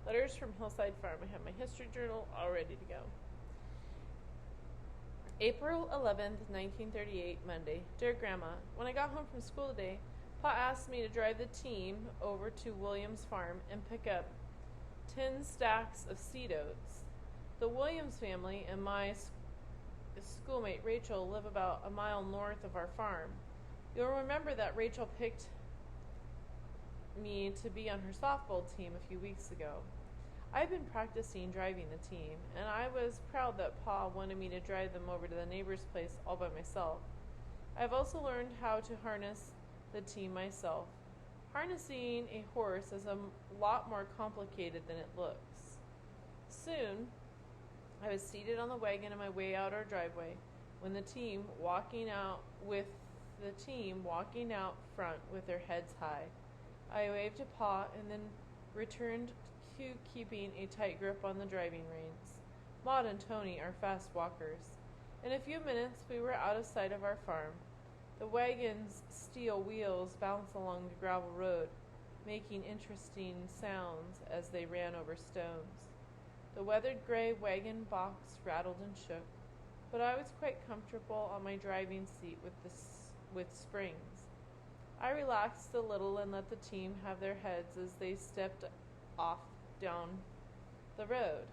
Letters from Hillside Farm. I have my history journal all ready to go. April 11th, 1938, Monday. Dear Grandma, when I got home from school today, Pa asked me to drive the team over to Williams Farm and pick up 10 stacks of seed oats. The Williams family and my schoolmate Rachel live about a mile north of our farm. You'll remember that Rachel picked me to be on her softball team a few weeks ago. I've been practicing driving the team, and I was proud that Pa wanted me to drive them over to the neighbor's place all by myself. I've also learned how to harness the team myself. Harnessing a horse is a lot more complicated than it looks. Soon, I was seated on the wagon on my way out our driveway when the team walking out front with their heads high. I waved to Pa and then returned to keeping a tight grip on the driving reins. Maud and Tony are fast walkers. In a few minutes we were out of sight of our farm. The wagon's steel wheels bounced along the gravel road, making interesting sounds as they ran over stones. The weathered gray wagon box rattled and shook, but I was quite comfortable on my driving seat with springs. I relaxed a little and let the team have their heads as they stepped off down the road.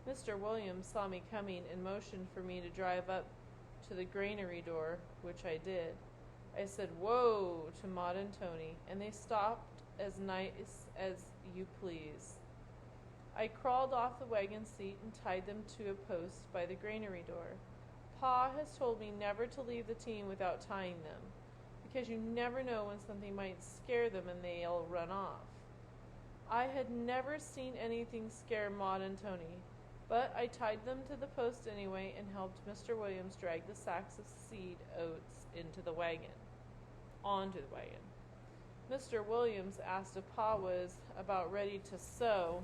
Mr. Williams saw me coming and motioned for me to drive up to the granary door, which I did. I said, "Whoa," to Maud and Tony, and they stopped as nice as you please. I crawled off the wagon seat and tied them to a post by the granary door. Pa has told me never to leave the team without tying them, because you never know when something might scare them and they'll run off. I had never seen anything scare Maud and Tony, but I tied them to the post anyway and helped Mr. Williams drag the sacks of seed oats onto the wagon. Mr. Williams asked if Pa was about ready to sow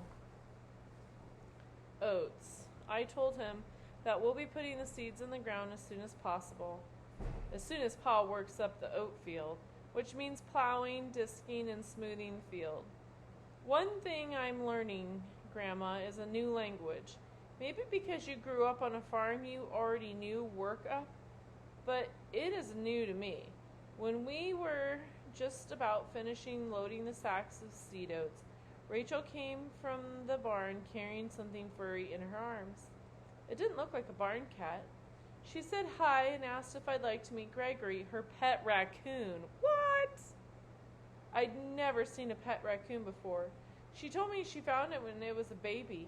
oats. I told him that we'll be putting the seeds in the ground as soon as possible, as soon as Pa works up the oat field, which means plowing, disking, and smoothing the field. One thing I'm learning, Grandma, is a new language. Maybe because you grew up on a farm you already knew work up, but it is new to me. When we were just about finishing loading the sacks of seed oats, Rachel came from the barn carrying something furry in her arms. It didn't look like a barn cat. She said hi and asked if I'd like to meet Gregory, her pet raccoon. What? I'd never seen a pet raccoon before. She told me she found it when it was a baby.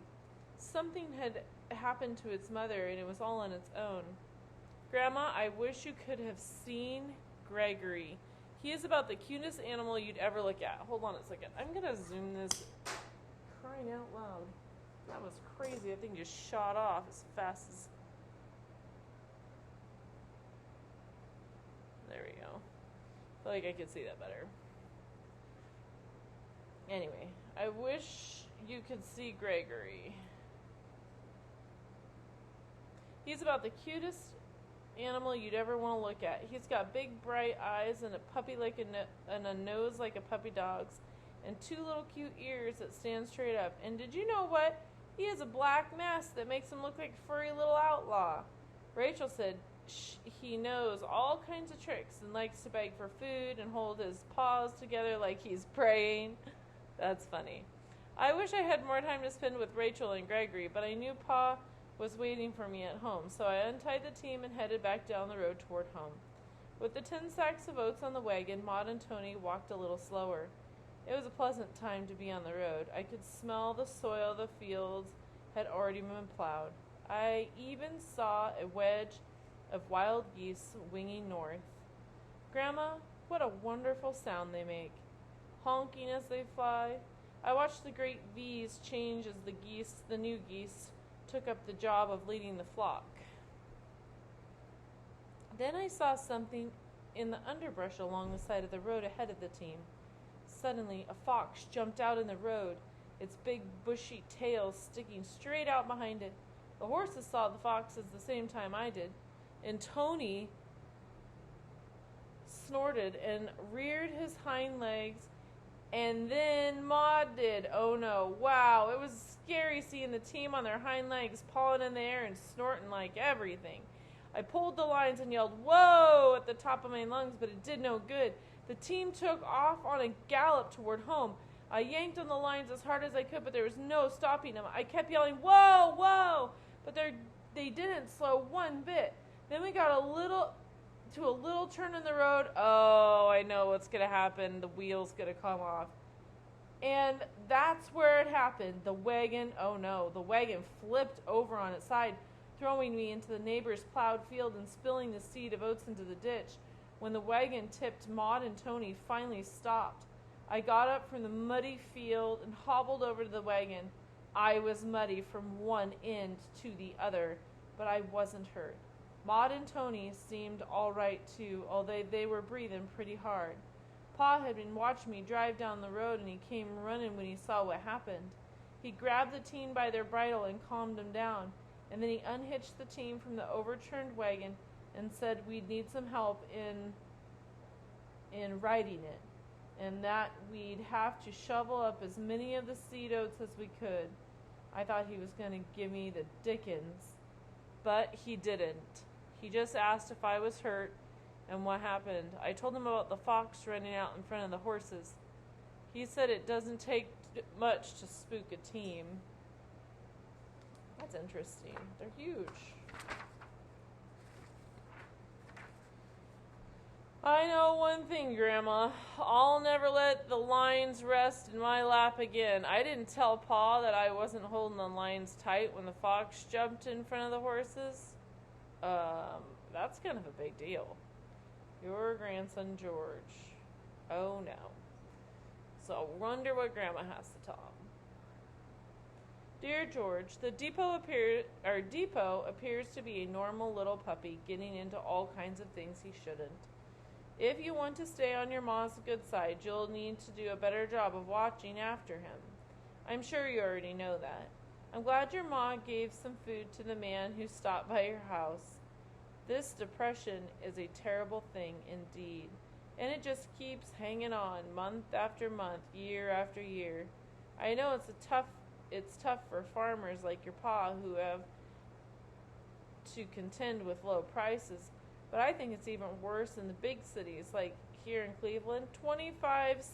Something had happened to its mother and it was all on its own. Grandma, I wish you could have seen Gregory. He is about the cutest animal you'd ever look at. Hold on a second. I'm going to zoom this. Crying out loud. That was crazy. That thing just shot off as fast as... There we go. I feel like I could see that better. Anyway, I wish you could see Gregory. He's about the cutest animal you'd ever want to look at. He's got big bright eyes and a nose like a puppy dog's, and two little cute ears that stand straight up. And did you know what? He has a black mask that makes him look like a furry little outlaw. Rachel said he knows all kinds of tricks and likes to beg for food and hold his paws together like he's praying. That's funny. I wish I had more time to spend with Rachel and Gregory, but I knew Pa was waiting for me at home, so I untied the team and headed back down the road toward home. With the 10 sacks of oats on the wagon, Maud and Tony walked a little slower. It was a pleasant time to be on the road. I could smell the soil the fields had already been plowed. I even saw a wedge of wild geese winging north. Grandma, what a wonderful sound they make, honking as they fly. I watched the great V's change as the new geese, took up the job of leading the flock. Then I saw something in the underbrush along the side of the road ahead of the team. Suddenly, a fox jumped out in the road, its big bushy tail sticking straight out behind it. The horses saw the fox at the same time I did, and Tony snorted and reared his hind legs And then Maud did. Oh no. Wow. It was scary seeing the team on their hind legs pawing in the air and snorting like everything. I pulled the lines and yelled, "Whoa!" at the top of my lungs, but it did no good. The team took off on a gallop toward home. I yanked on the lines as hard as I could, but there was no stopping them. I kept yelling, "Whoa! Whoa!" but they didn't slow one bit. Then we got a little turn in the road. Oh, I know what's going to happen. The wheel's going to come off. And that's where it happened. The wagon, oh no, the wagon flipped over on its side, throwing me into the neighbor's plowed field and spilling the seed of oats into the ditch. When the wagon tipped, Maud and Tony finally stopped. I got up from the muddy field and hobbled over to the wagon. I was muddy from one end to the other, but I wasn't hurt. Maud and Tony seemed all right too, although they were breathing pretty hard. Pa had been watching me drive down the road, and he came running when he saw what happened. He grabbed the team by their bridle and calmed them down, and then he unhitched the team from the overturned wagon and said we'd need some help in riding it, and that we'd have to shovel up as many of the seed oats as we could. I thought he was going to give me the dickens, but he didn't. He just asked if I was hurt and what happened. I told him about the fox running out in front of the horses. He said it doesn't take much to spook a team. That's interesting. They're huge. I know one thing, Grandma. I'll never let the lines rest in my lap again. I didn't tell Pa that I wasn't holding the lines tight when the fox jumped in front of the horses. That's kind of a big deal. Your grandson, George. Oh no. So wonder what Grandma has to tell him. Dear George, the Depot appears to be a normal little puppy getting into all kinds of things he shouldn't. If you want to stay on your ma's good side, you'll need to do a better job of watching after him. I'm sure you already know that. I'm glad your ma gave some food to the man who stopped by your house. This depression is a terrible thing indeed, and it just keeps hanging on month after month, year after year. I know it's tough for farmers like your pa who have to contend with low prices, but I think it's even worse in the big cities like here in Cleveland. 25%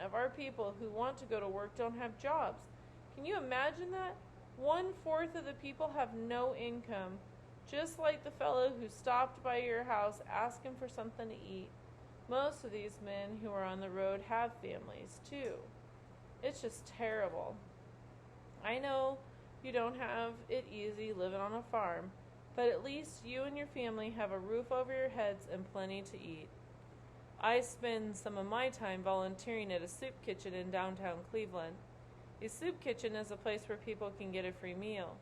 of our people who want to go to work don't have jobs. Can you imagine that? 1/4 of the people have no income, just like the fellow who stopped by your house asking for something to eat. Most of these men who are on the road have families, too. It's just terrible. I know you don't have it easy living on a farm, but at least you and your family have a roof over your heads and plenty to eat. I spend some of my time volunteering at a soup kitchen in downtown Cleveland. A soup kitchen is a place where people can get a free meal.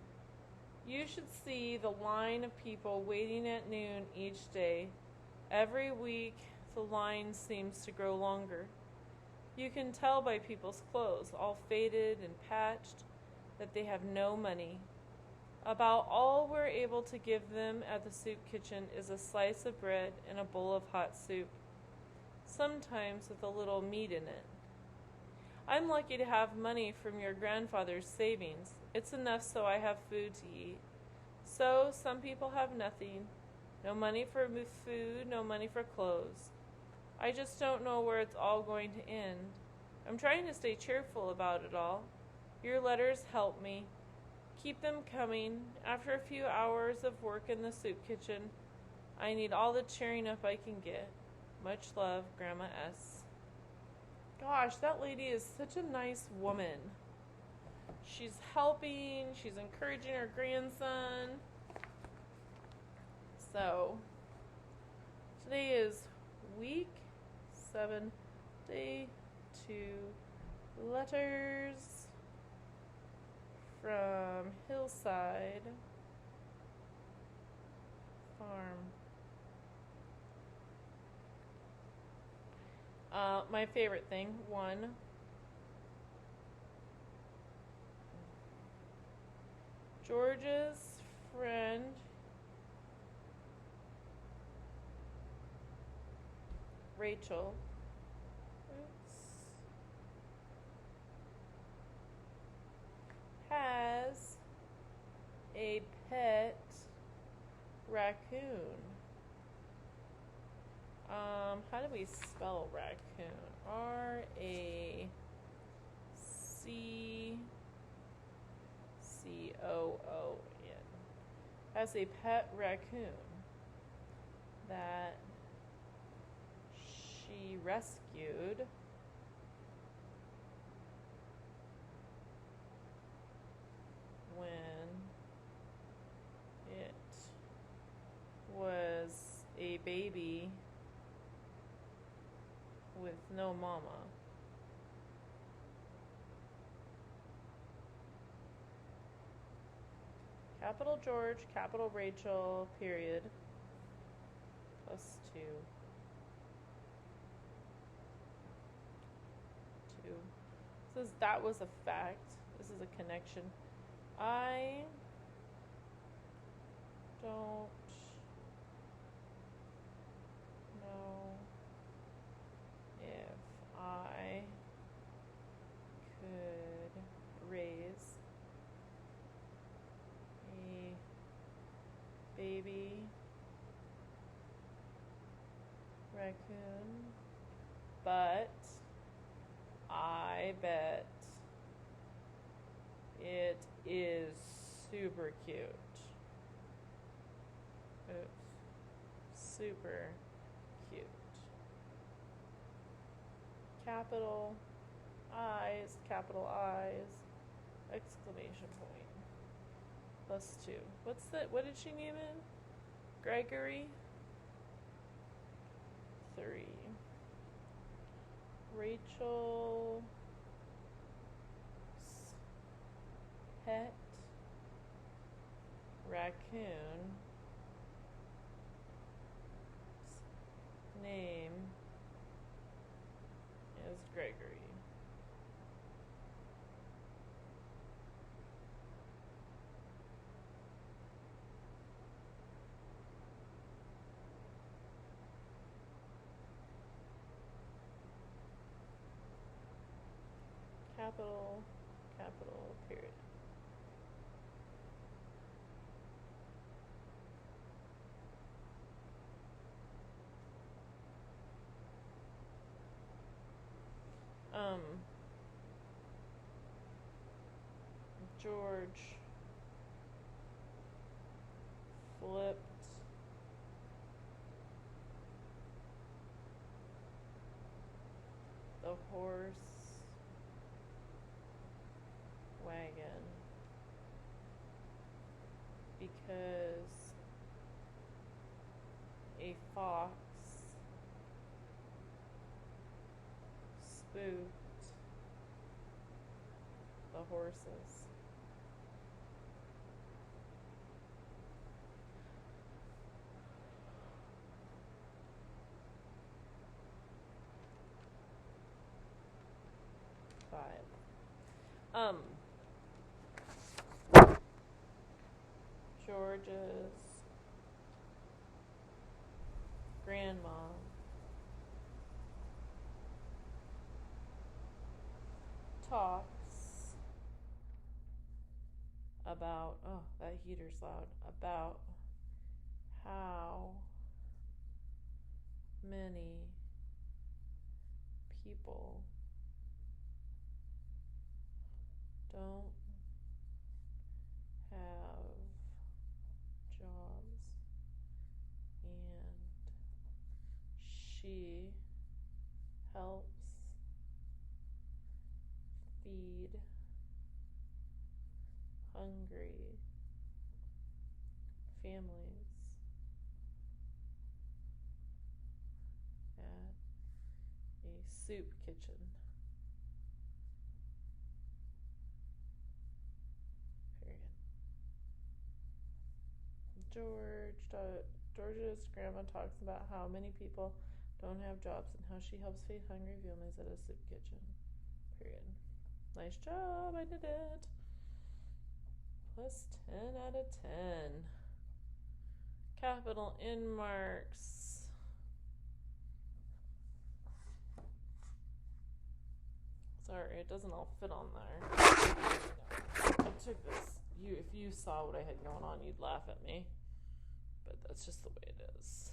You should see the line of people waiting at noon each day. Every week, the line seems to grow longer. You can tell by people's clothes, all faded and patched, that they have no money. About all we're able to give them at the soup kitchen is a slice of bread and a bowl of hot soup, sometimes with a little meat in it. I'm lucky to have money from your grandfather's savings. It's enough so I have food to eat. So some people have nothing. No money for food, no money for clothes. I just don't know where it's all going to end. I'm trying to stay cheerful about it all. Your letters help me. Keep them coming. After a few hours of work in the soup kitchen, I need all the cheering up I can get. Much love, Grandma S. Gosh, that lady is such a nice woman. She's helping, she's encouraging her grandson. So, today is week 7, day 2, letters from Hillside Farm. My favorite thing, 1. George's friend Rachel. Oops. Raccoon. How do we spell raccoon? RACCOON. Has a pet raccoon that she rescued when it was a baby with no mama. Capital George, capital Rachel, period, plus 2. 2. Says that was a fact. This is a connection. I don't know if I could raise a baby raccoon, but I bet it is super cute. Oops. Super cute. Capital eyes, exclamation point. Plus 2. What did she name it? Gregory? 3. Rachel's pet raccoon name is Gregory. Capital, period. George flipped the horse wagon because a fox spooked the horses. George's grandma talks about, oh, that heater's loud, about how many people don't have jobs, and she helps feed hungry families at a soup kitchen. George's grandma talks about how many people don't have jobs and how she helps feed hungry families at a soup kitchen. Period. Nice job, I did it. Plus 10 out of 10. Capital N marks. Sorry, it doesn't all fit on there. I took this. If you saw what I had going on, you'd laugh at me. but that's just the way it is.